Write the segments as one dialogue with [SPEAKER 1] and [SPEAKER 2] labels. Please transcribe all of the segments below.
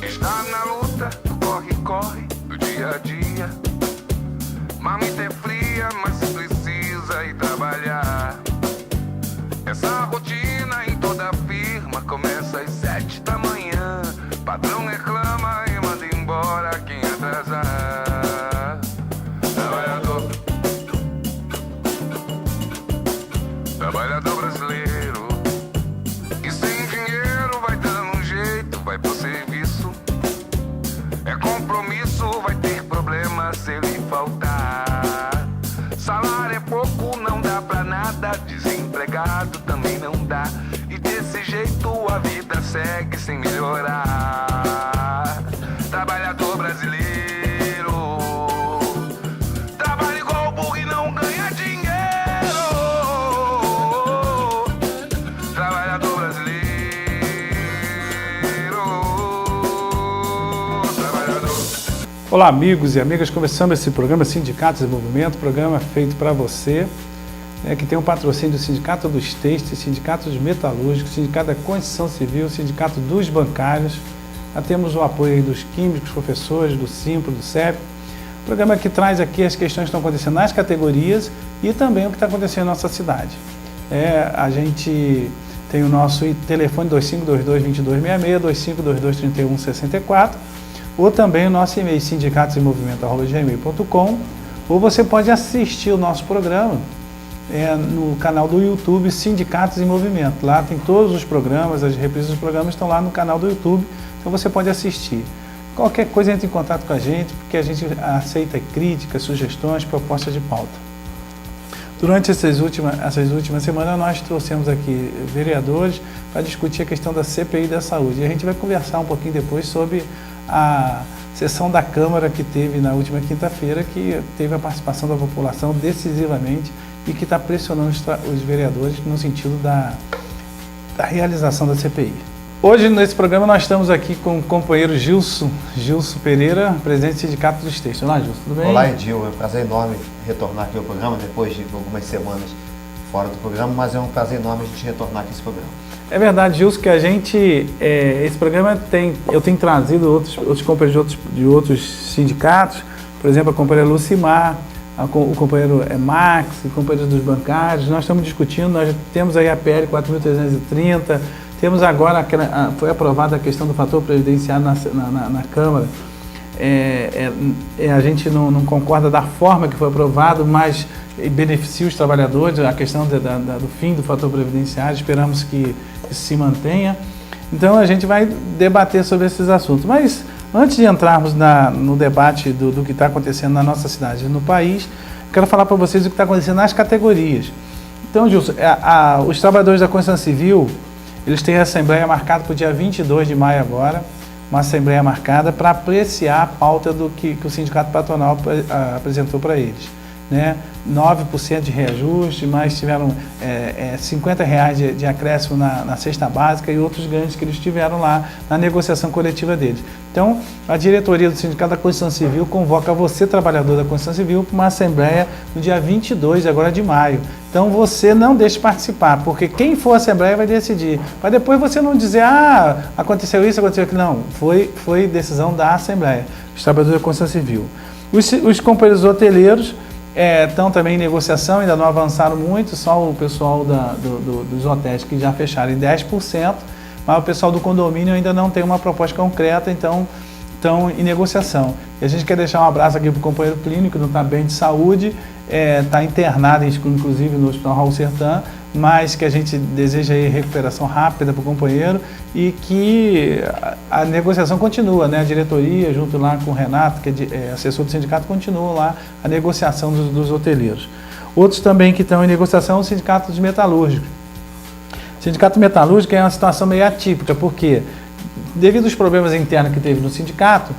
[SPEAKER 1] Está na luta, corre, corre, do dia a dia. Marmita é fria, mas precisa ir trabalhar. Essa rotina em toda firma começa às 7 da manhã. Patrão reclama e manda embora quem atrasar. Trabalhador, trabalhador brasileiro, que sem dinheiro vai dando um jeito, vai pro serviço. É compromisso, vai ter problema se ele faltar. Salário é pouco, não dá pra nada. Desempregado também não dá. E desse jeito a vida segue sem melhorar. Trabalhador brasileiro, trabalha igual burro e não ganha dinheiro. Trabalhador brasileiro, trabalhador.
[SPEAKER 2] Olá amigos e amigas, começando esse programa Sindicatos e Movimento, programa feito para você, que tem um patrocínio do Sindicato dos Têxteis, Sindicato dos Metalúrgicos, Sindicato da Construção Civil, Sindicato dos Bancários. Já temos o apoio aí dos químicos, professores, do Simpro, do CEP. Programa que traz aqui as questões que estão acontecendo nas categorias e também o que está acontecendo na nossa cidade. A gente tem o nosso telefone 2522-2266, 2522-3164, ou também o nosso e-mail sindicatosemovimento@gmail.com, ou você pode assistir o nosso programa no canal do YouTube Sindicatos em Movimento. Lá tem todos os programas, as reprises dos programas estão lá no canal do YouTube, então você pode assistir. Qualquer coisa, entre em contato com a gente, porque a gente aceita críticas, sugestões, propostas de pauta. Durante essas últimas semanas, nós trouxemos aqui vereadores para discutir a questão da CPI da saúde. E a gente vai conversar um pouquinho depois sobre a sessão da Câmara que teve na última quinta-feira, que teve a participação da população decisivamente e que está pressionando os vereadores no sentido da realização da CPI. Hoje, nesse programa, nós estamos aqui com o companheiro Gilson Pereira, presidente do Sindicato dos Têxteis. Olá, Gilson, tudo bem?
[SPEAKER 3] Olá, Edil. É um prazer enorme retornar aqui ao programa, depois de algumas semanas fora do programa, mas é um prazer enorme a gente retornar aqui esse programa.
[SPEAKER 2] É verdade, Gilson, que a gente, esse programa eu tenho trazido outros companheiros de outros sindicatos, por exemplo, a companheira Lucimar, o companheiro Max, o companheiro dos bancários. Nós estamos discutindo, nós temos aí a PL 4.330, temos agora, foi aprovada a questão do fator previdenciário na Câmara. A gente não concorda da forma que foi aprovado, mas beneficia os trabalhadores, a questão do fim do fator previdenciário, esperamos que isso se mantenha. Então a gente vai debater sobre esses assuntos. Mas antes de entrarmos no debate do que está acontecendo na nossa cidade e no país, quero falar para vocês o que está acontecendo nas categorias. Então, Gilson, os trabalhadores da Construção Civil, eles têm a assembleia marcada para o dia 22 de maio agora, uma assembleia marcada para apreciar a pauta do que o Sindicato Patronal apresentou para eles. 9% de reajuste, mas tiveram R$50 de acréscimo na cesta básica e outros ganhos que eles tiveram lá na negociação coletiva deles. Então, a diretoria do Sindicato da Construção Civil convoca você, trabalhador da Construção Civil, para uma assembleia no dia 22 agora de maio. Então, você não deixe de participar, porque quem for à assembleia vai decidir. Para depois você não dizer, aconteceu isso, aconteceu aquilo. Não, foi decisão da assembleia, os trabalhadores da Construção Civil. Os companheiros hoteleiros estão também em negociação, ainda não avançaram muito, só o pessoal dos hotéis que já fecharam em 10%, mas o pessoal do condomínio ainda não tem uma proposta concreta, então estão em negociação. E a gente quer deixar um abraço aqui para o companheiro clínico, que não está bem de saúde, está internado, inclusive, no Hospital Raul Sertã, mas que a gente deseja aí recuperação rápida para o companheiro e que a negociação continua, A diretoria, junto lá com o Renato, que é assessor do sindicato, continua lá a negociação dos hoteleiros. Outros também que estão em negociação é o Sindicato dos Metalúrgicos. O Sindicato Metalúrgico é uma situação meio atípica, porque devido aos problemas internos que teve no sindicato,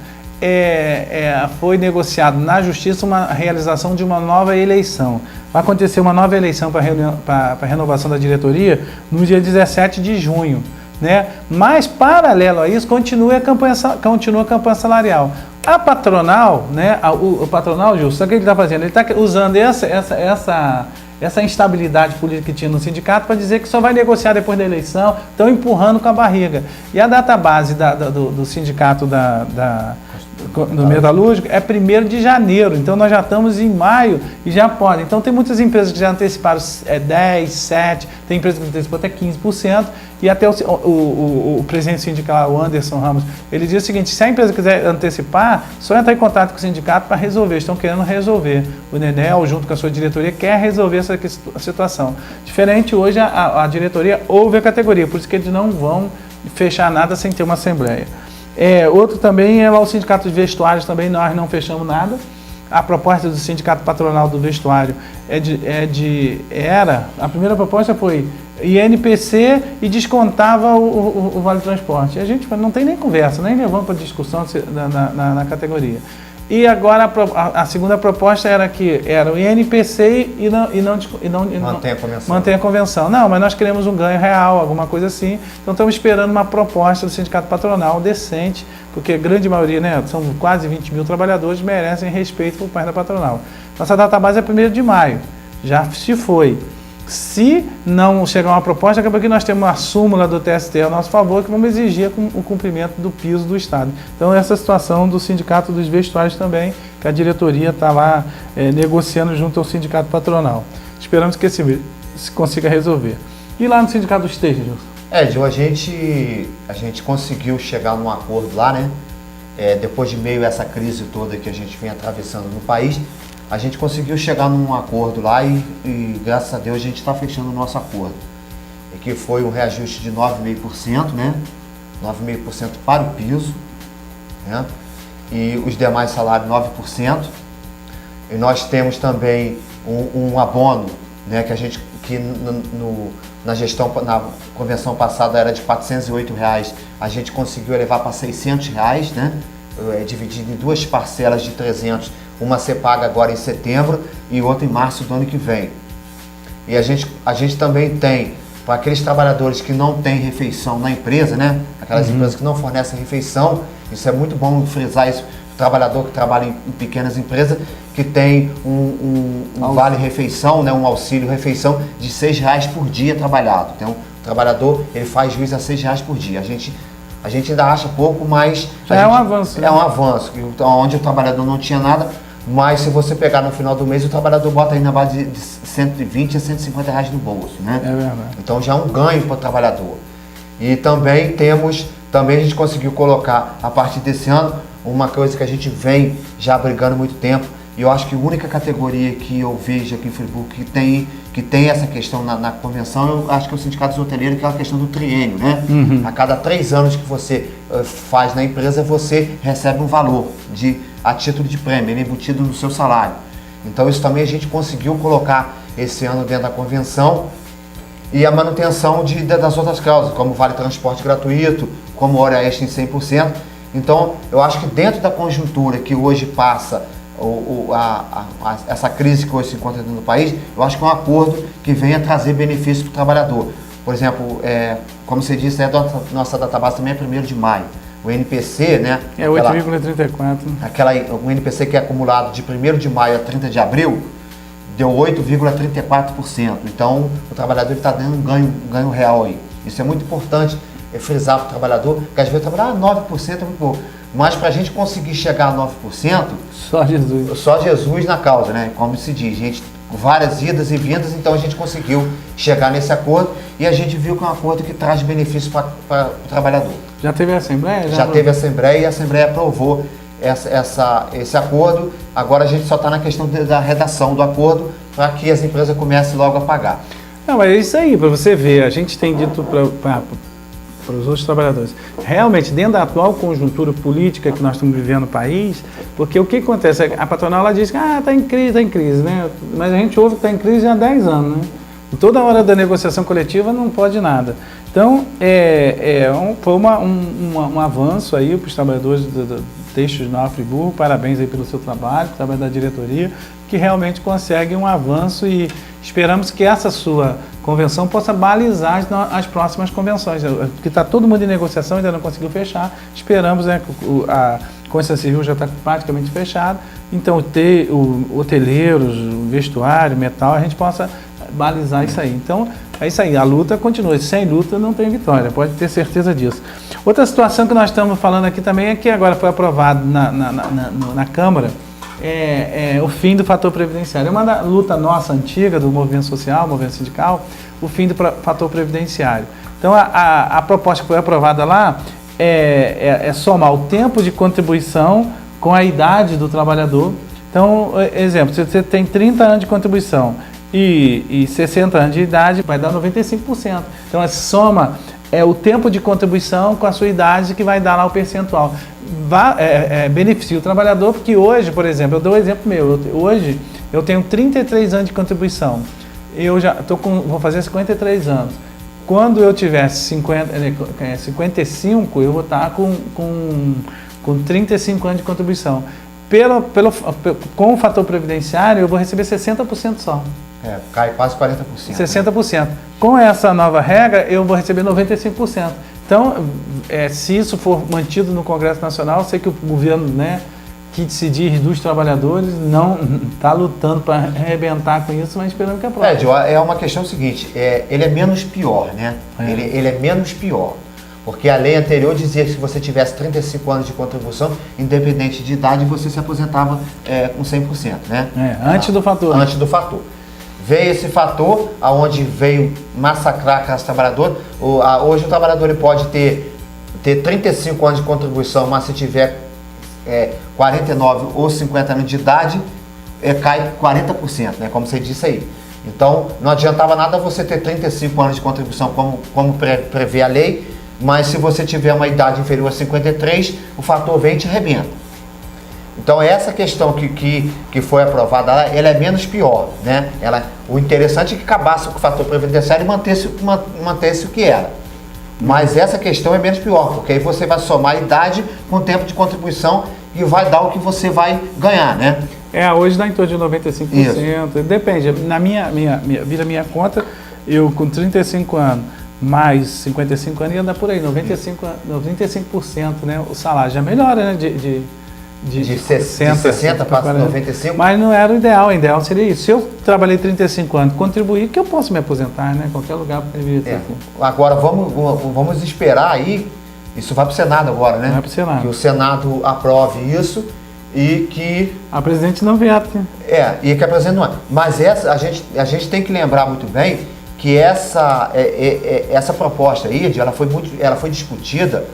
[SPEAKER 2] foi negociado na Justiça a realização de uma nova eleição. Vai acontecer uma nova eleição para a renovação da diretoria no dia 17 de junho. Mas, paralelo a isso, continua a campanha salarial. A patronal, o patronal, Gilson, sabe o que ele está fazendo? Ele está usando essa instabilidade política que tinha no sindicato para dizer que só vai negociar depois da eleição, estão empurrando com a barriga. E a database do sindicato do metalúrgico é 1º de janeiro, então nós já estamos em maio e já pode. Então tem muitas empresas que já anteciparam 10, 7, tem empresas que antecipam até 15%, e até o presidente sindical, o Anderson Ramos, ele diz o seguinte: se a empresa quiser antecipar, só entrar em contato com o sindicato para resolver. Estão querendo resolver. O Nenel, junto com a sua diretoria, quer resolver essa situação. Diferente hoje, a diretoria ouve a categoria, por isso que eles não vão fechar nada sem ter uma assembleia. Outro também é lá o sindicato de vestuários, também nós não fechamos nada. A proposta do sindicato patronal do vestuário a primeira proposta foi INPC e descontava o Vale Transporte. A gente não tem nem conversa, nem levamos para discussão na categoria. E agora a segunda proposta era o INPC e não mantém a convenção. Não, mas nós queremos um ganho real, alguma coisa assim. Então estamos esperando uma proposta do sindicato patronal decente, porque a grande maioria, né, são quase 20 mil trabalhadores, merecem respeito por parte da patronal. Nossa database é 1º de maio, já se foi. Se não chegar uma proposta, acaba que nós temos uma súmula do TST a nosso favor, que vamos exigir o cumprimento do piso do Estado. Então, essa situação do sindicato dos vestuários também, que a diretoria está lá negociando junto ao sindicato patronal. Esperamos que se consiga resolver. E lá no sindicato dos textos, Gilson?
[SPEAKER 3] A gente conseguiu chegar num acordo lá, né? Depois de meio essa crise toda que a gente vem atravessando no país, a gente conseguiu chegar num acordo lá e graças a Deus a gente está fechando o nosso acordo. Que foi um reajuste de 9,5%, né? 9,5% para o piso, né? E os demais salários 9%. E nós temos também um abono, né? Na convenção passada era de R$408, a gente conseguiu elevar para R$600, né? Dividido em 2 parcelas de 300, uma ser paga agora em setembro e outra em março do ano que vem. E a gente também tem, para aqueles trabalhadores que não têm refeição na empresa, né? Aquelas empresas que não fornecem refeição, isso é muito bom frisar isso, o trabalhador que trabalha em pequenas empresas, que tem um vale-refeição, né? Um auxílio-refeição de R$6 por dia trabalhado. Então, o trabalhador, ele faz jus a R$6 por dia. A gente ainda acha pouco, mas...
[SPEAKER 2] É um avanço.
[SPEAKER 3] É um avanço, onde o trabalhador não tinha nada, mas se você pegar no final do mês, o trabalhador bota aí na base de 120 a 150 reais no bolso, né?
[SPEAKER 2] É verdade.
[SPEAKER 3] Então já é um ganho para o trabalhador. E também a gente conseguiu colocar, a partir desse ano, uma coisa que a gente vem já brigando há muito tempo, e eu acho que a única categoria que eu vejo aqui em Friburgo que tem essa questão na convenção, eu acho que é o sindicato dos hoteleiros, que é a questão do triênio, né? A cada 3 anos que você faz na empresa, você recebe um valor a título de prêmio, ele é embutido no seu salário. Então isso também a gente conseguiu colocar esse ano dentro da convenção, e a manutenção das outras causas, como vale transporte gratuito, como hora extra em 100%. Então eu acho que dentro da conjuntura que hoje passa essa crise que hoje se encontra dentro do país, eu acho que é um acordo que venha trazer benefícios para o trabalhador. Por exemplo, como você disse, nossa database também é 1º de maio. O NPC, né?
[SPEAKER 2] É 8,34.
[SPEAKER 3] O NPC que é acumulado de 1º de maio a 30 de abril, deu 8,34%. Então, o trabalhador está dando um ganho real aí. Isso é muito importante frisar para o trabalhador, porque às vezes o trabalhador, 9% é muito pouco. Mas para a gente conseguir chegar a 9%, só Jesus na causa, né? Como se diz, várias idas e vindas, então a gente conseguiu chegar nesse acordo e a gente viu que é um acordo que traz benefícios para o trabalhador.
[SPEAKER 2] Já teve a Assembleia?
[SPEAKER 3] Já teve a Assembleia e a Assembleia aprovou esse acordo. Agora a gente só está na questão da redação do acordo para que as empresas comecem logo a pagar.
[SPEAKER 2] Não, mas é isso aí, para você ver, a gente tem dito para os outros trabalhadores, realmente dentro da atual conjuntura política que nós estamos vivendo no país, porque o que acontece? A patronal ela diz que está em crise, né? Mas a gente ouve que está em crise há 10 anos, né? E toda hora da negociação coletiva não pode nada. Então, foi um avanço aí para os trabalhadores do Textos de Nova Friburgo. Parabéns aí pelo seu trabalho, trabalho da diretoria, que realmente consegue um avanço e esperamos que essa sua convenção possa balizar as próximas convenções. Porque está todo mundo em negociação, ainda não conseguiu fechar. Esperamos, né, a Constituição Civil já está praticamente fechada. Então, hoteleiros, vestuário, metal, a gente possa balizar isso aí. Então, é isso aí, a luta continua. Sem luta não tem vitória, pode ter certeza disso. Outra situação que nós estamos falando aqui também é que agora foi aprovado na Câmara o fim do fator previdenciário. É uma luta nossa antiga, do movimento social, movimento sindical, o fim do fator previdenciário. Então, a proposta que foi aprovada lá é somar o tempo de contribuição com a idade do trabalhador. Então, exemplo, se você tem 30 anos de contribuição e 60 anos de idade, vai dar 95%. Então, essa soma é o tempo de contribuição com a sua idade que vai dar lá o percentual. Beneficia o trabalhador, porque hoje, por exemplo, eu dou um exemplo meu, hoje eu tenho 33 anos de contribuição, eu já vou fazer 53 anos. Quando eu tiver 55, eu vou estar com 35 anos de contribuição. Com o fator previdenciário, eu vou receber 60% só.
[SPEAKER 3] Cai quase 40%.
[SPEAKER 2] 60%. Com essa nova regra, eu vou receber 95%. Então, se isso for mantido no Congresso Nacional, eu sei que o governo, né, que se diz dos trabalhadores, não está lutando para arrebentar com isso, mas esperando que aprove.
[SPEAKER 3] É uma questão seguinte, ele é menos pior, né? Ele é menos pior. Porque a lei anterior dizia que se você tivesse 35 anos de contribuição, independente de idade, você se aposentava com 100%, né?
[SPEAKER 2] Antes do fator.
[SPEAKER 3] Antes do fator. Veio esse fator, aonde veio massacrar a classe trabalhadora. Hoje o trabalhador ele pode ter 35 anos de contribuição, mas se tiver 49 ou 50 anos de idade, cai 40%, né? Como você disse aí. Então, não adiantava nada você ter 35 anos de contribuição, como prevê a lei, mas se você tiver uma idade inferior a 53, o fator vem e te arrebenta. Então, essa questão que foi aprovada lá, ela é menos pior, né? O interessante é que acabasse com o fator previdenciário e mantesse o que era. Mas essa questão é menos pior, porque aí você vai somar a idade com o tempo de contribuição e vai dar o que você vai ganhar, né?
[SPEAKER 2] Hoje dá em torno de 95%. Isso. Depende. Na minha conta, eu com 35 anos, mais 55 anos, ia andar por aí, 95%, né? O salário já melhora, né? De
[SPEAKER 3] 60 para 95.
[SPEAKER 2] Mas não era o ideal. O ideal seria isso. Se eu trabalhei 35 anos, contribuir, que eu posso me aposentar, né? Qualquer lugar deveria ter.
[SPEAKER 3] Agora vamos esperar aí. Isso vai para o Senado agora, né?
[SPEAKER 2] Vai para o Senado.
[SPEAKER 3] Que o Senado aprove isso e que
[SPEAKER 2] a presidente não veta.
[SPEAKER 3] E que a presidente não é. Mas a gente tem que lembrar muito bem que essa proposta aí, ela foi discutida.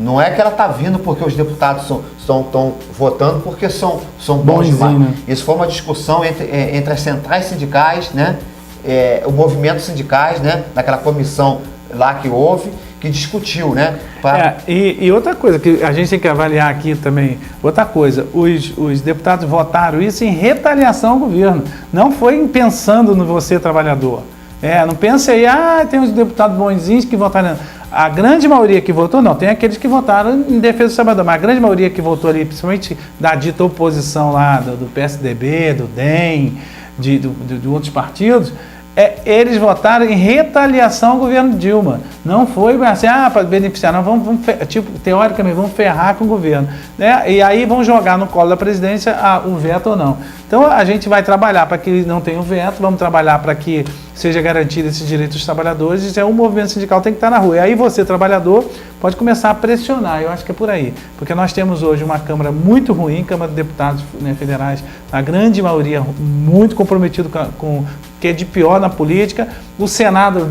[SPEAKER 3] Não é que ela está vindo porque os deputados estão votando porque são bons demais. Né? Isso foi uma discussão entre as centrais sindicais, né? O movimento sindicais, né? Naquela comissão lá que houve, que discutiu, né?
[SPEAKER 2] E outra coisa que a gente tem que avaliar aqui também, outra coisa, os deputados votaram isso em retaliação ao governo, não foi pensando no você trabalhador. Não pense aí, tem uns deputados bonzinhos que votaram. A grande maioria que votou, não, tem aqueles que votaram em defesa do trabalhador, mas a grande maioria que votou ali, principalmente da dita oposição lá, do PSDB, do DEM, de outros partidos, eles votaram em retaliação ao governo Dilma. Não foi assim, para beneficiar, não, teoricamente, vamos ferrar com o governo. Né? E aí vão jogar no colo da presidência o veto ou não. Então a gente vai trabalhar para que não tenha o veto, vamos trabalhar para que seja garantido esses direitos dos trabalhadores, o movimento sindical tem que estar na rua. E aí você, trabalhador, pode começar a pressionar, eu acho que é por aí. Porque nós temos hoje uma Câmara muito ruim, Câmara de Deputados, né, federais, a grande maioria muito comprometido com que é de pior na política, o Senado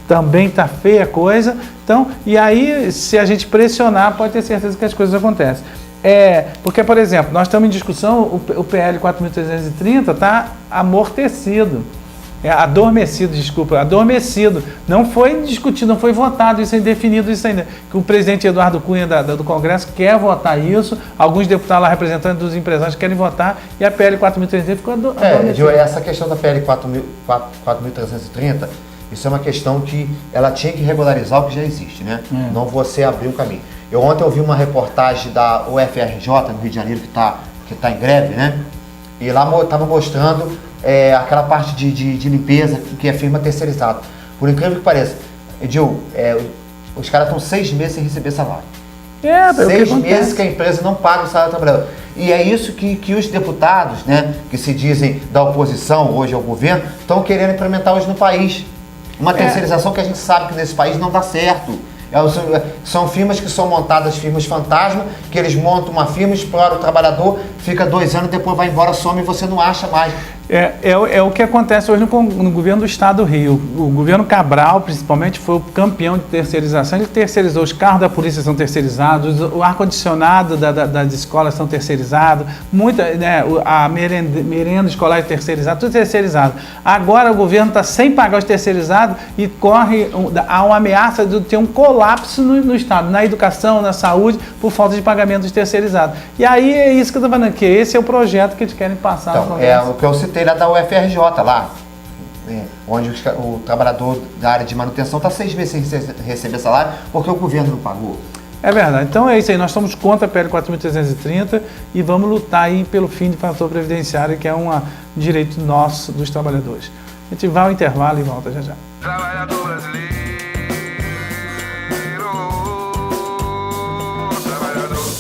[SPEAKER 2] também está feia a coisa, então, e aí se a gente pressionar, pode ter certeza que as coisas acontecem. Porque, por exemplo, nós estamos em discussão, o PL 4.330 está amortecido, adormecido, não foi discutido, não foi votado, isso é indefinido, isso ainda, que o presidente Eduardo Cunha do Congresso quer votar isso, alguns deputados lá, representantes dos empresários querem votar, e a PL 4.330 ficou adormecida.
[SPEAKER 3] Essa questão da PL 4.330, isso é uma questão que ela tinha que regularizar o que já existe, né? Não você abrir um caminho. Ontem eu vi uma reportagem da UFRJ, no Rio de Janeiro, que tá em greve, né? E lá estava mostrando aquela parte de limpeza que é firma terceirizada. Por incrível que pareça, Edil, os caras estão 6 meses sem receber salário.
[SPEAKER 2] É,
[SPEAKER 3] 6 meses que a empresa não paga o salário do trabalhador. E é isso que os deputados, né, que se dizem da oposição hoje ao governo, estão querendo implementar hoje no país. Uma terceirização que a gente sabe que nesse país não dá certo. São firmas que são montadas, firmas fantasma, que eles montam uma firma, exploram o trabalhador, fica 2 anos, depois vai embora, some e você não acha mais.
[SPEAKER 2] É o que acontece hoje no governo do Estado do Rio. O governo Cabral, principalmente, foi o campeão de terceirização. Ele terceirizou, os carros da polícia são terceirizados, o ar-condicionado das escolas são terceirizados, a merenda escolar é terceirizada, tudo terceirizado. Agora o governo está sem pagar os terceirizados e há uma ameaça de ter um colapso no Estado, na educação, na saúde, por falta de pagamento dos terceirizados. E aí é isso que eu estou falando, que esse é o projeto que eles querem passar.
[SPEAKER 3] Então, é o que eu citei lá da UFRJ, lá, onde o trabalhador da área de manutenção está 6 meses sem receber salário porque o governo não pagou.
[SPEAKER 2] É verdade. Então é isso aí. Nós estamos contra a PL 4.330 e vamos lutar aí pelo fim do fator previdenciário, que é um direito nosso dos trabalhadores. A gente vai ao intervalo e volta já já.
[SPEAKER 1] Trabalhador brasileiro, trabalhador.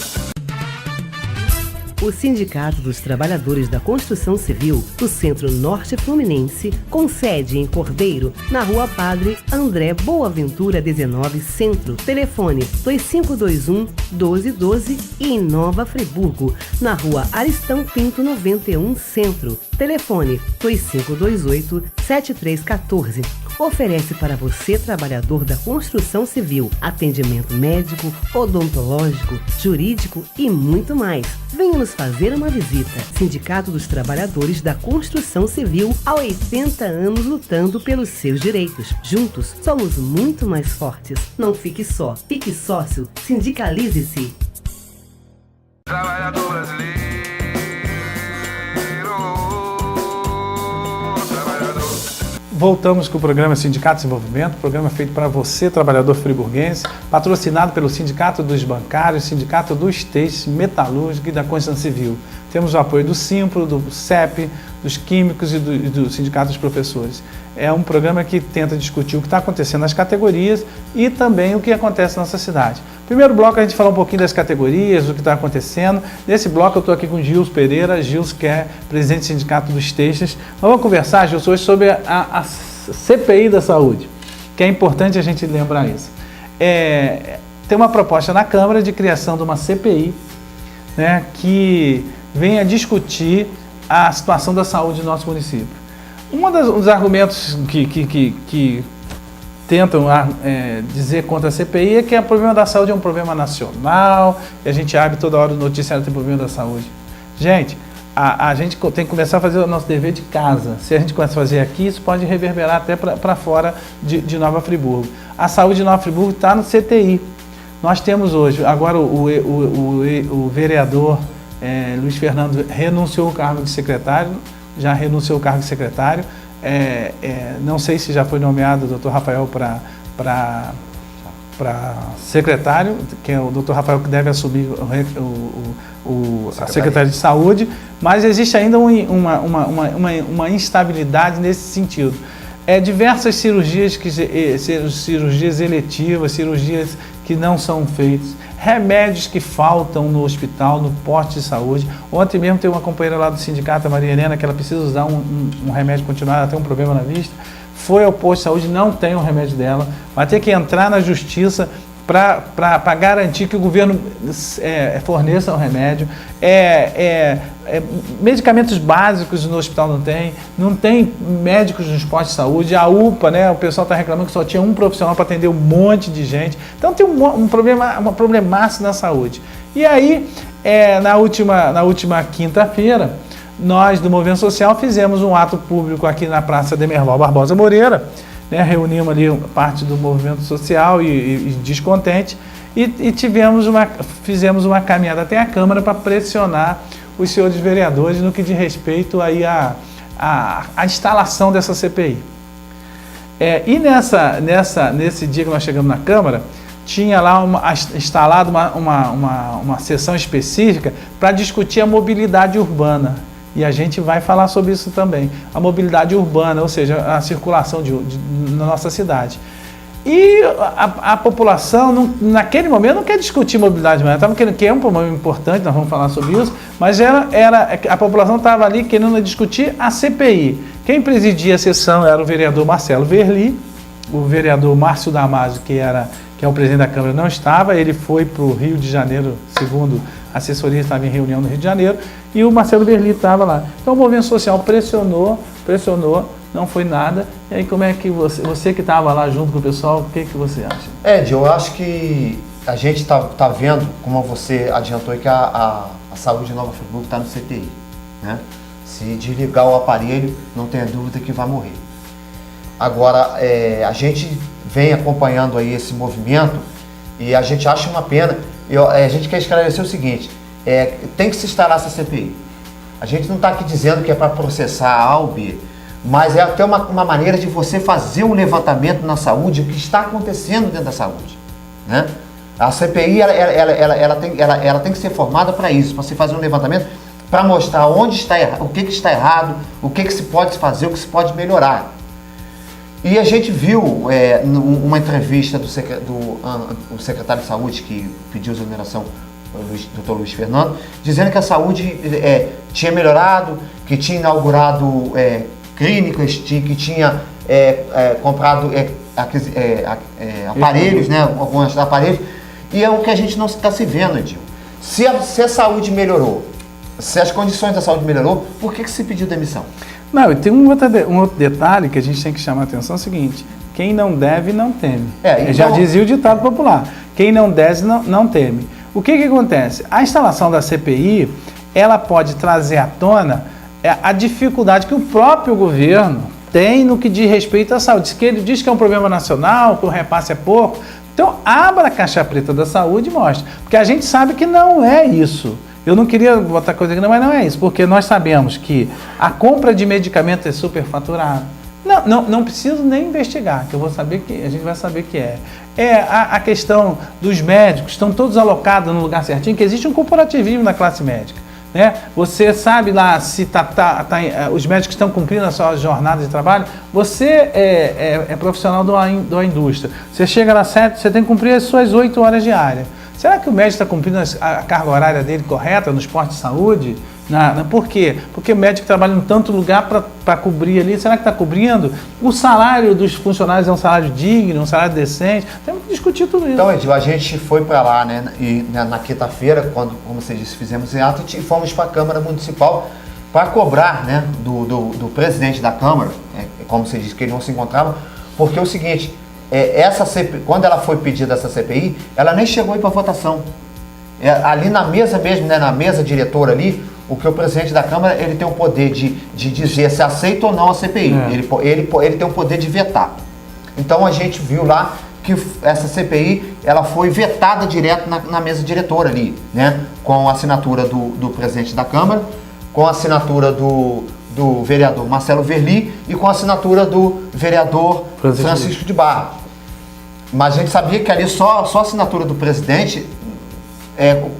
[SPEAKER 4] O Sindicato dos Trabalhadores da Construção Civil do Centro Norte Fluminense, com sede em Cordeiro, na Rua Padre André Boaventura 19 Centro, telefone 2521-1212, e em Nova Friburgo, na Rua Aristão Pinto 91 Centro, telefone 2528-7314. Oferece para você, trabalhador da construção civil, atendimento médico, odontológico, jurídico e muito mais. Venha nos fazer uma visita. Sindicato dos Trabalhadores da Construção Civil, há 80 anos lutando pelos seus direitos. Juntos, somos muito mais fortes. Não fique só, fique sócio, sindicalize-se.
[SPEAKER 1] Trabalhador brasileiro, trabalhador.
[SPEAKER 2] Voltamos com o programa Sindicato de Desenvolvimento, programa feito para você, trabalhador friburguense, patrocinado pelo Sindicato dos Bancários, Sindicato dos Têxteis, Metalúrgica e da Construção Civil. Temos o apoio do Simpro, do CEP, dos Químicos e do Sindicato dos Professores. É um programa que tenta discutir o que está acontecendo nas categorias e também o que acontece na nossa cidade. Primeiro bloco a gente fala um pouquinho das categorias, do que está acontecendo. Nesse bloco eu estou aqui com o Gilson Pereira, Gilson que é presidente do Sindicato dos Têxteis. Vamos conversar, Gilson, hoje sobre a CPI da saúde, que é importante a gente lembrar isso. Tem uma proposta na Câmara de criação de uma CPI, né, que venha discutir a situação da saúde do nosso município. Um dos argumentos que tentam dizer contra a CPI é que o problema da saúde é um problema nacional, e a gente abre toda hora o noticiário tem problema da saúde. Gente, a gente tem que começar a fazer o nosso dever de casa. Se a gente começa a fazer aqui, isso pode reverberar até para fora de Nova Friburgo. A saúde de Nova Friburgo está no CTI. Nós temos hoje, agora o vereador Luiz Fernando renunciou ao cargo de secretário, já renunciou ao cargo de secretário. Não sei se já foi nomeado o Dr. Rafael para secretário, que é o Dr. Rafael que deve assumir a Secretaria de Saúde, mas existe ainda uma instabilidade nesse sentido. Diversas cirurgias, cirurgias eletivas, cirurgias que não são feitas, remédios que faltam no hospital, no posto de saúde. Ontem mesmo tem uma companheira lá do sindicato, a Maria Helena, que ela precisa usar um remédio continuado, ela tem um problema na vista, foi ao posto de saúde, não tem o remédio dela, vai ter que entrar na justiça para garantir que o governo forneça o remédio. Medicamentos básicos no hospital não tem médicos nos postos de saúde, a UPA, né, o pessoal está reclamando que só tinha um profissional para atender um monte de gente, então tem uma problemaço na saúde. E aí, na última quinta-feira, nós do Movimento Social fizemos um ato público aqui na Praça Demerval Barbosa Moreira, né, reunimos ali parte do movimento social e descontente e fizemos uma caminhada até a Câmara para pressionar os senhores vereadores no que diz respeito aí à instalação dessa CPI. E nesse dia que nós chegamos na Câmara, tinha lá instalado uma sessão específica para discutir a mobilidade urbana. E a gente vai falar sobre isso também. A mobilidade urbana, ou seja, a circulação na nossa cidade. E a população, naquele momento, não quer discutir mobilidade humana, estava querendo, que é um problema importante, nós vamos falar sobre isso, mas a população estava ali querendo discutir a CPI. Quem presidia a sessão era o vereador Marcelo Verli, o vereador Márcio Damasio, que é o presidente da Câmara, não estava, ele foi para o Rio de Janeiro, segundo a assessoria, estava em reunião no Rio de Janeiro, e o Marcelo Verli estava lá. Então o movimento social pressionou, não foi nada. E aí como é que você que estava lá junto com o pessoal, o que você acha?
[SPEAKER 3] Ed, eu acho que a gente tá vendo, como você adiantou, que a saúde de Nova Friburgo está no CTI, né? Se desligar o aparelho, não tenha dúvida que vai morrer. Agora, a gente vem acompanhando aí esse movimento e a gente acha uma pena. A gente quer esclarecer o seguinte, tem que se instalar essa CPI. A gente não está aqui dizendo que é para processar a A ou B, mas é até uma maneira de você fazer um levantamento na saúde, o que está acontecendo dentro da saúde, né? A CPI ela tem que ser formada para isso, para você fazer um levantamento, para mostrar onde está o que está errado, o que se pode fazer, o que se pode melhorar. E a gente viu uma entrevista do secretário de Saúde, que pediu exoneração, o Dr. Luiz Fernando, dizendo que a saúde tinha melhorado, que tinha inaugurado clínicas, que tinha comprado aparelhos, né, alguns aparelhos, e é o que a gente não está se vendo, Edil. Se a saúde melhorou, se as condições da saúde melhorou, por que se pediu demissão?
[SPEAKER 2] Não, e tem um outro detalhe que a gente tem que chamar a atenção, é o seguinte, quem não deve, não teme.
[SPEAKER 3] Então,
[SPEAKER 2] já dizia o ditado popular, quem não deve, não teme. O que acontece? A instalação da CPI, ela pode trazer à tona a dificuldade que o próprio governo tem no que diz respeito à saúde. Que ele diz que é um problema nacional, que o repasse é pouco. Então, abra a caixa preta da saúde e mostre. Porque a gente sabe que não é isso. Eu não queria botar coisa aqui, mas não é isso. Porque nós sabemos que a compra de medicamentos é superfaturada. Não preciso nem investigar, que eu vou saber que a gente vai saber que é. A questão dos médicos, estão todos alocados no lugar certinho, que existe um corporativismo na classe médica, né? Você sabe lá se os médicos estão cumprindo a sua jornada de trabalho. Você é profissional da indústria. Você chega lá certo, você tem que cumprir as suas 8 horas diárias. Será que o médico está cumprindo a carga horária dele correta nos postos de saúde? Por quê? Porque o médico trabalha em tanto lugar para cobrir ali. Será que está cobrindo? O salário dos funcionários é um salário digno, um salário decente? Temos que discutir tudo isso.
[SPEAKER 3] Então, Edil, a gente foi para lá, né? E na quinta-feira, quando, como você disse, fizemos em ato e fomos para a Câmara Municipal para cobrar, né, do presidente da Câmara, como você disse, que ele não se encontrava, porque é o seguinte, quando ela foi pedida essa CPI, ela nem chegou aí para votação. Ali na mesa mesmo, né, na mesa diretora ali, o que o presidente da Câmara, ele tem o poder de dizer se aceita ou não a CPI. Ele tem o poder de vetar. Então a gente viu lá que essa CPI, ela foi vetada direto na mesa diretora ali, né? Com a assinatura do presidente da Câmara, com a assinatura do vereador Marcelo Verli e com a assinatura do vereador Francisco de Barros. Mas a gente sabia que ali só a assinatura do presidente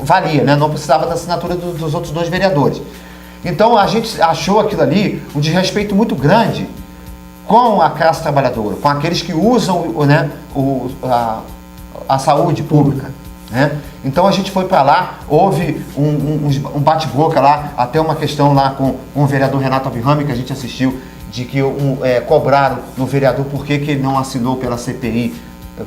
[SPEAKER 3] valia, né? Não precisava da assinatura dos outros 2 vereadores. Então a gente achou aquilo ali um desrespeito muito grande com a classe trabalhadora, com aqueles que usam, né, a saúde pública, né? Então a gente foi para lá, houve um bate-boca lá, até uma questão lá com o vereador Renato Abirrami, que a gente assistiu, de que cobraram no vereador por que ele não assinou pela CPI,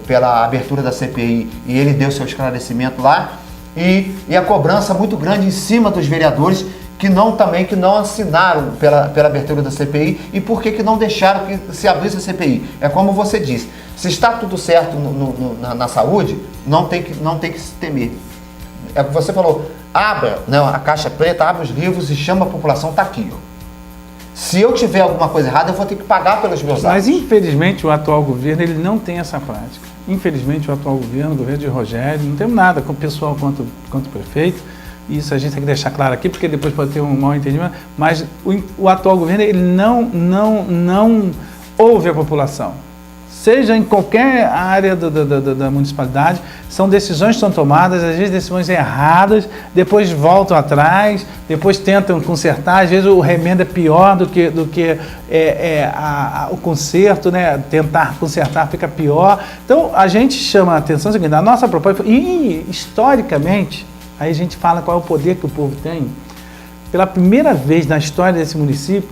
[SPEAKER 3] pela abertura da CPI, e ele deu seu esclarecimento lá, e a cobrança muito grande em cima dos vereadores que não assinaram pela abertura da CPI e por que não deixaram que se abrisse a CPI. É como você disse, se está tudo certo na saúde, não tem que se temer. É o que você falou, abra, né, a caixa preta, abre os livros e chama a população, está aqui, ó. Se eu tiver alguma coisa errada, eu vou ter que pagar pelos meus dados.
[SPEAKER 2] Mas, infelizmente, o atual governo ele não tem essa prática. Infelizmente, o atual governo, o governo de Rogério, não temos nada com o pessoal quanto o prefeito. Isso a gente tem que deixar claro aqui, porque depois pode ter um mal entendimento. Mas o atual governo ele não ouve a população. seja em qualquer área da municipalidade, são decisões que são tomadas, às vezes decisões erradas, depois voltam atrás, depois tentam consertar, às vezes o remendo é pior do que o conserto, né? Tentar consertar fica pior. Então a gente chama a atenção, seguinte, a nossa proposta, e historicamente, aí a gente fala qual é o poder que o povo tem. Pela primeira vez na história desse município,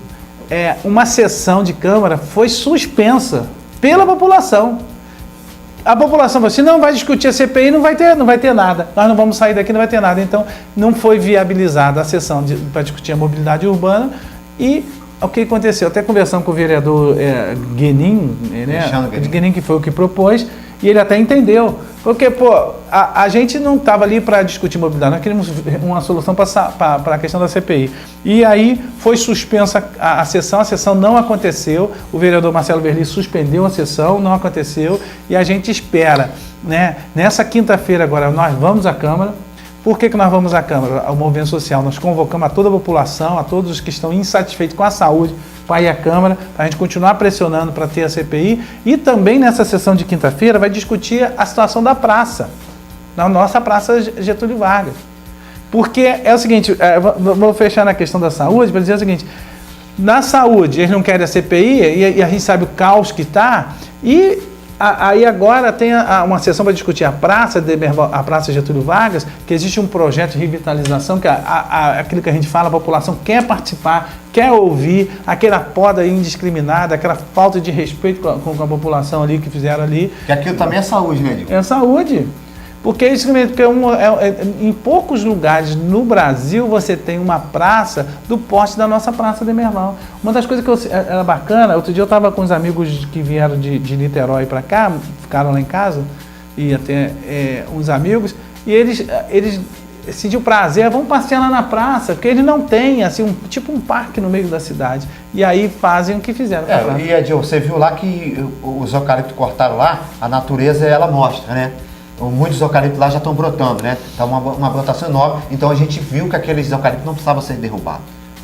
[SPEAKER 2] uma sessão de Câmara foi suspensa pela população. A população falou assim, não vai discutir a CPI, não vai ter nada. Nós não vamos sair daqui, não vai ter nada. Então, não foi viabilizada a sessão para discutir a mobilidade urbana. E o que aconteceu? Até conversando com o vereador Guenin, né? Guenin, que foi o que propôs, e ele até entendeu. Porque, a gente não estava ali para discutir mobilidade, nós queríamos uma solução para a questão da CPI. E aí foi suspensa a sessão não aconteceu, o vereador Marcelo Berli suspendeu a sessão, não aconteceu, e a gente espera, né? Nessa quinta-feira agora nós vamos à Câmara. Por que nós vamos à Câmara? Ao movimento social, nós convocamos a toda a população, a todos os que estão insatisfeitos com a saúde, para ir à Câmara, para a gente continuar pressionando para ter a CPI. E também nessa sessão de quinta-feira vai discutir a situação da praça, na nossa Praça Getúlio Vargas. Porque é o seguinte, vou fechar na questão da saúde para dizer o seguinte, na saúde eles não querem a CPI e a gente sabe o caos que está, e aí agora tem uma sessão para discutir a Praça Getúlio Vargas, que existe um projeto de revitalização, que aquilo que a gente fala, a população quer participar, quer ouvir, aquela poda indiscriminada, aquela falta de respeito com a população ali que fizeram ali.
[SPEAKER 3] E aquilo também é saúde, né, Edil?
[SPEAKER 2] É saúde. Porque em poucos lugares no Brasil você tem uma praça do porte da nossa Praça de Merlau. Uma das coisas que era bacana, outro dia eu estava com uns amigos que vieram de Niterói para cá, ficaram lá em casa, e até uns amigos, e eles sentiam prazer, vamos passear lá na praça, porque eles não têm assim, tipo um parque no meio da cidade. E aí fazem o que fizeram com a praça.
[SPEAKER 3] E Edil, você viu lá que os eucaliptos cortaram lá, a natureza ela mostra, né? Muitos eucaliptos lá já estão brotando, né? Está uma brotação enorme, então a gente viu que aqueles eucaliptos não precisavam ser derrubados.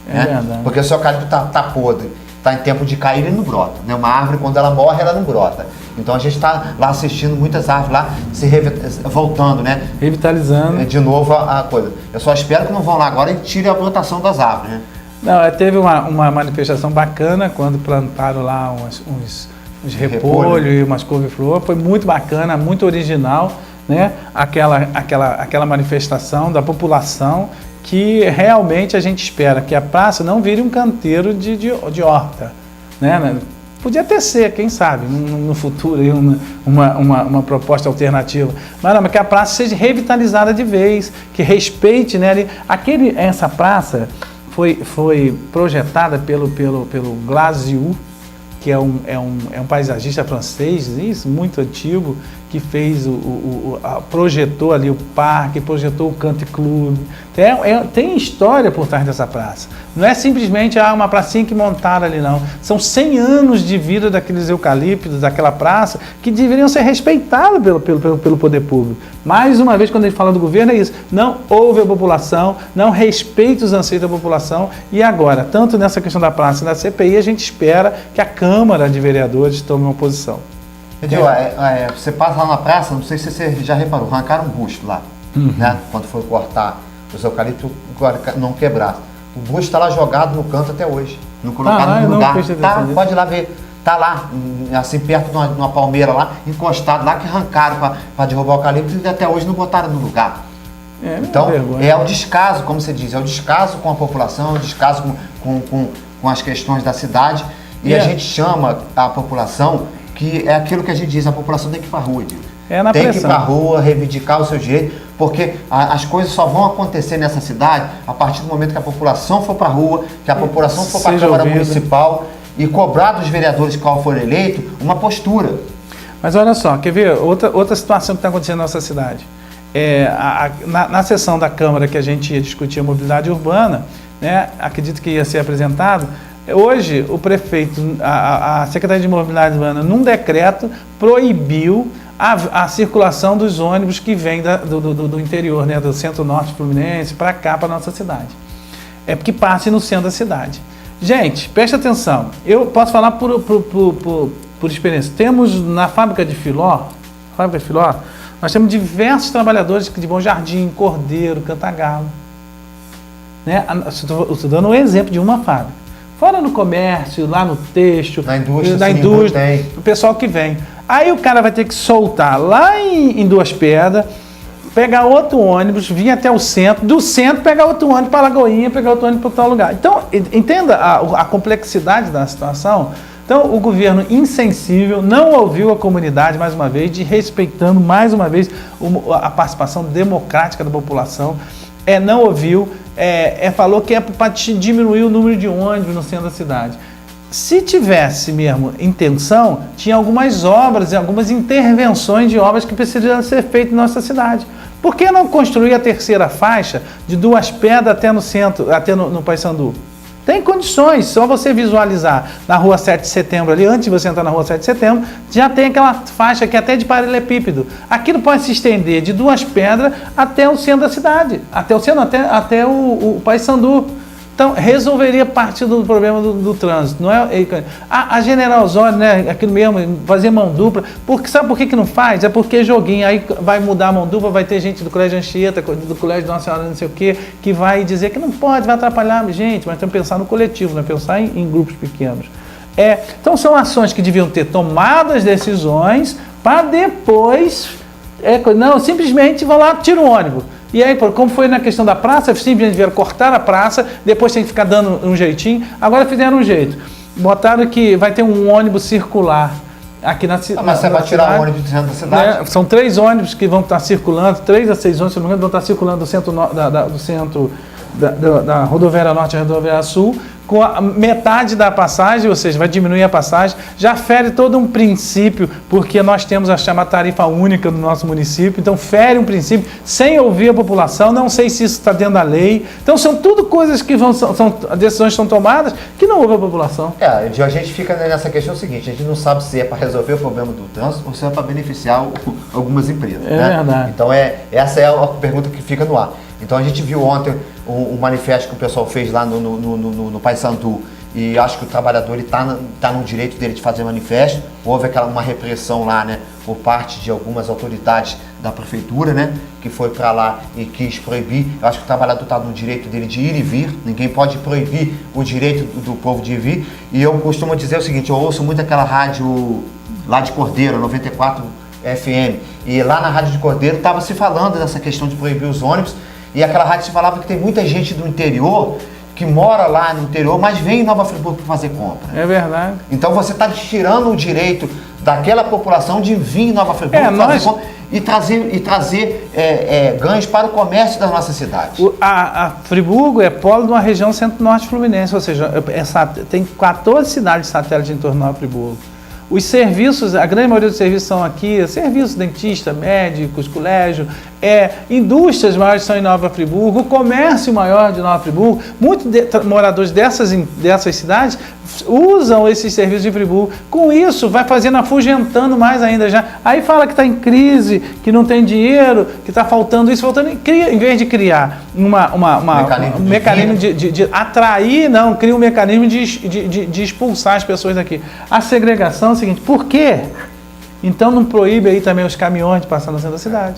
[SPEAKER 3] Né? Porque se o eucalipto está podre, está em tempo de cair, ele não brota. Né? Uma árvore, quando ela morre, ela não brota. Então a gente está lá assistindo muitas árvores lá voltando, né?
[SPEAKER 2] Revitalizando.
[SPEAKER 3] De novo a coisa. Eu só espero que não vão lá agora e tirem a brotação das árvores, né?
[SPEAKER 2] Não, teve uma manifestação bacana quando plantaram lá uns repolho e umas couve-flor, foi muito bacana, muito original, né? Aquela manifestação da população, que realmente a gente espera que a praça não vire um canteiro de horta, né? Podia até ser, quem sabe, no futuro, uma proposta alternativa, mas que a praça seja revitalizada de vez, que respeite, né? Essa praça foi projetada pelo Glasiou, que é um paisagista francês, isso, muito antigo, que fez projetou ali o parque, projetou o Country Club. Tem história por trás dessa praça. Não é simplesmente uma pracinha que montaram ali, não. São 100 anos de vida daqueles eucaliptos, daquela praça, que deveriam ser respeitados pelo poder público. Mais uma vez, quando a gente fala do governo, é isso. Não ouve a população, não respeita os anseios da população. E agora, tanto nessa questão da praça e da CPI, a gente espera que a Câmara de Vereadores tome uma posição.
[SPEAKER 3] Edil, você passa lá na praça, não sei se você já reparou, arrancaram um busto lá, né? Quando foi cortar os eucaliptos, não quebraram. O busto está lá jogado no canto até hoje, não colocado no lugar. Pode ir lá ver, está lá, assim, perto de uma palmeira lá, encostado lá, que arrancaram para derrubar o eucalipto e até hoje não botaram no lugar. Então, é o descaso, como você diz, é o descaso com a população, é o descaso com as questões da cidade, e a gente chama a população, que é aquilo que a gente diz, a população tem que ir para a rua, tem que ir para a rua, reivindicar o seu direito, porque as coisas só vão acontecer nessa cidade a partir do momento que a população for para a rua, que a população for para a Câmara Municipal e cobrar dos vereadores qual for eleito uma postura.
[SPEAKER 2] Mas olha só, quer ver outra situação que está acontecendo na nossa cidade? Na sessão da Câmara que a gente ia discutir a mobilidade urbana, né, acredito que ia ser apresentado. Hoje, o prefeito, a Secretaria de Mobilidade Urbana, num decreto, proibiu a circulação dos ônibus que vêm do interior, né, do centro-norte fluminense, para cá, para a nossa cidade. É porque passe no centro da cidade. Gente, preste atenção. Eu posso falar por por experiência. Temos na fábrica de Filó, nós temos diversos trabalhadores de Bom Jardim, Cordeiro, Cantagalo. Né? Estou dando um exemplo de uma fábrica. Fora no comércio, lá no têxtil,
[SPEAKER 3] na indústria,
[SPEAKER 2] o pessoal que vem. Aí o cara vai ter que soltar lá em Duas Pedras, pegar outro ônibus, vir até o centro, do centro pegar outro ônibus para Lagoinha, pegar outro ônibus para tal lugar. Então, entenda a complexidade da situação. Então, o governo insensível não ouviu a comunidade, mais uma vez, desrespeitando, mais uma vez, a participação democrática da população. Não ouviu, falou que é para diminuir o número de ônibus no centro da cidade. Se tivesse mesmo intenção, tinha algumas obras e algumas intervenções de obras que precisariam ser feitas na nossa cidade. Por que não construir a terceira faixa de Duas Pedras até no centro, até no Paissandu? Tem condições, só você visualizar na rua 7 de setembro ali, antes de você entrar na rua 7 de setembro, já tem aquela faixa que é até de paralelepípedo. Aquilo pode se estender de Duas Pedras até o centro da cidade, até o Paissandu. Então, resolveria parte do problema do trânsito. Não é a General Osório, né, aquilo mesmo, fazer mão dupla. Sabe por que não faz? É porque é joguinho. Aí vai mudar a mão dupla, vai ter gente do Colégio Anchieta, do Colégio Nossa Senhora, não sei o quê, que vai dizer que não pode, vai atrapalhar. Gente, mas temos que pensar no coletivo, né? Pensar em grupos pequenos. Então, são ações que deviam ter tomadas decisões para depois... não, simplesmente vão lá, tira o ônibus. E aí, como foi na questão da praça, simplesmente vieram cortar a praça, depois tem que ficar dando um jeitinho. Agora fizeram um jeito. Botaram que vai ter um ônibus circular aqui na cidade.
[SPEAKER 3] Mas você vai tirar o ônibus do centro da cidade?
[SPEAKER 2] São 3 ônibus que vão estar circulando, 3 a 6 ônibus, se não me engano, vão estar circulando do centro da rodoviária norte e rodoviária sul, com a metade da passagem, ou seja, vai diminuir a passagem, já fere todo um princípio, porque nós temos a chamada tarifa única no nosso município, então fere um princípio sem ouvir a população, não sei se isso está dentro da lei, então são tudo coisas que decisões são tomadas que não ouvem a população.
[SPEAKER 3] A gente fica nessa questão seguinte, a gente não sabe se é para resolver o problema do trânsito ou se é para beneficiar algumas empresas. Né?
[SPEAKER 2] Verdade.
[SPEAKER 3] Então essa é a pergunta que fica no ar. Então a gente viu ontem um manifesto que o pessoal fez lá no Paissandu, e acho que o trabalhador está no direito dele de fazer manifesto. Houve uma repressão lá, né, por parte de algumas autoridades da prefeitura, né, que foi para lá e quis proibir. Eu acho que o trabalhador está no direito dele de ir e vir, ninguém pode proibir o direito do povo de ir e vir. E eu costumo dizer o seguinte, eu ouço muito aquela rádio lá de Cordeiro, 94 FM, e lá na rádio de Cordeiro estava se falando dessa questão de proibir os ônibus. E aquela rádio se falava que tem muita gente do interior que mora lá no interior, mas vem em Nova Friburgo para fazer compra.
[SPEAKER 2] É verdade.
[SPEAKER 3] Então você está tirando o direito daquela população de vir em Nova Friburgo fazer compra e trazer ganhos para o comércio da nossa cidade.
[SPEAKER 2] A Friburgo é polo de uma região centro-norte fluminense, ou seja, tem 14 cidades satélites em torno de Nova Friburgo. Os serviços, a grande maioria dos serviços são aqui, serviços dentista, médicos, colégio, indústrias maiores são em Nova Friburgo, o comércio maior de Nova Friburgo, muitos moradores dessas cidades usam esses serviços de Friburgo. Com isso, vai fazendo, afugentando mais ainda já. Aí fala que está em crise, que não tem dinheiro, que está faltando isso, em vez de criar um mecanismo de atrair, não, cria um mecanismo de expulsar as pessoas daqui. A segregação é o seguinte, por quê? Então não proíbe aí também os caminhões de passar no centro da cidade.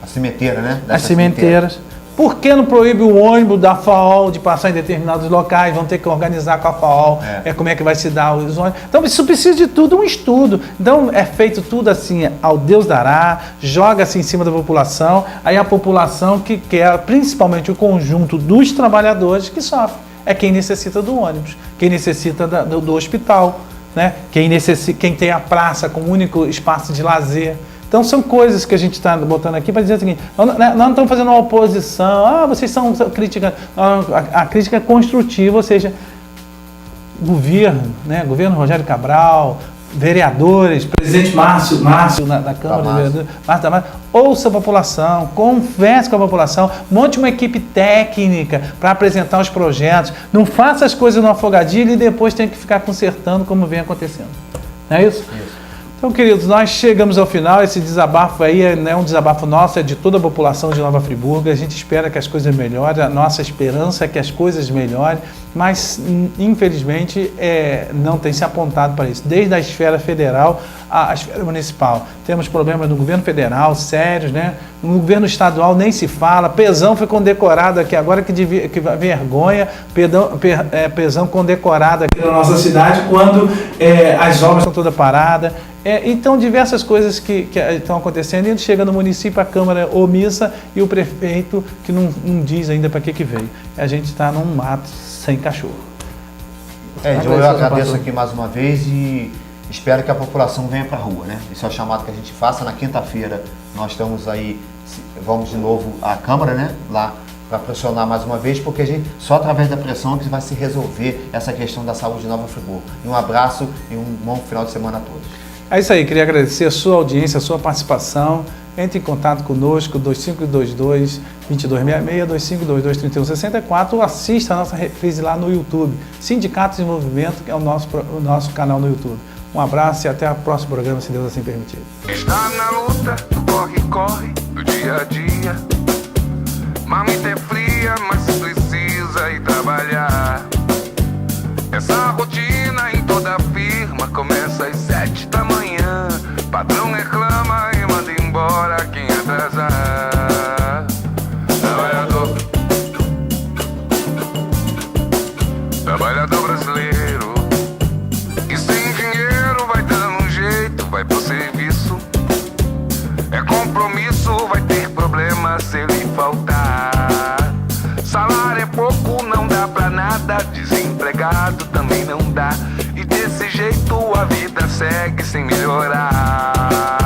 [SPEAKER 3] A cimenteira, né?
[SPEAKER 2] As cimenteiras. Por que não proíbe o ônibus da FAOL de passar em determinados locais? Vão ter que organizar com a FAOL, como é que vai se dar os ônibus. Então isso precisa de tudo um estudo. Então é feito tudo assim, ao Deus dará, joga-se em cima da população, aí a população que quer, principalmente o conjunto dos trabalhadores que sofre. É quem necessita do ônibus, quem necessita do hospital, né? Quem tem a praça como único espaço de lazer. Então são coisas que a gente está botando aqui para dizer o seguinte, nós não estamos fazendo uma oposição, vocês são crítica, a crítica é construtiva, ou seja, governo Rogério Cabral, vereadores, presidente Márcio da Câmara de Vereadores, Márcio da Massa, ouça a população, converse com a população, monte uma equipe técnica para apresentar os projetos, não faça as coisas no afogadilho e depois tem que ficar consertando como vem acontecendo. Não é isso? Isso. Então, queridos, nós chegamos ao final. Esse desabafo aí não é um desabafo nosso, é de toda a população de Nova Friburgo. A gente espera que as coisas melhorem, a nossa esperança é que as coisas melhorem, mas infelizmente não tem se apontado para isso. Desde a esfera federal à esfera municipal. Temos problemas no governo federal, sérios, né? No governo estadual nem se fala. Pezão foi condecorado aqui agora, que vergonha, Pezão condecorado aqui na nossa cidade, quando as obras estão todas paradas. Então, diversas coisas que estão acontecendo, e chega no município, a Câmara omissa e o prefeito que não diz ainda para que veio. A gente está num mato sem cachorro.
[SPEAKER 3] Eu agradeço aqui mais uma vez e espero que a população venha para a rua, né? Isso é o chamado que a gente faça. Na quinta-feira nós estamos aí, vamos de novo à Câmara, né? Lá para pressionar mais uma vez, porque a gente, só através da pressão que vai se resolver essa questão da saúde de Nova Friburgo. E um abraço e um bom final de semana a todos.
[SPEAKER 2] É isso aí, queria agradecer a sua audiência, a sua participação. Entre em contato conosco, 2522-2266, 2522-3164, ou assista a nossa reprise lá no YouTube. Sindicatos em Movimento, que é o nosso canal no YouTube. Um abraço e até o próximo programa, se Deus assim permitir.
[SPEAKER 1] Está na luta, corre do dia a dia. Marmita é fria, mas precisa ir trabalhar. Essa rotina em toda a firma começa às 7 da manhã. Patrão reclama e manda embora quem atrasar. Trabalhador brasileiro, e sem dinheiro vai dando um jeito, vai pro serviço. É compromisso, vai ter problema se ele faltar. Salário é pouco, não dá pra nada, desempregado também não dá. E desse jeito a vida segue sem melhorar.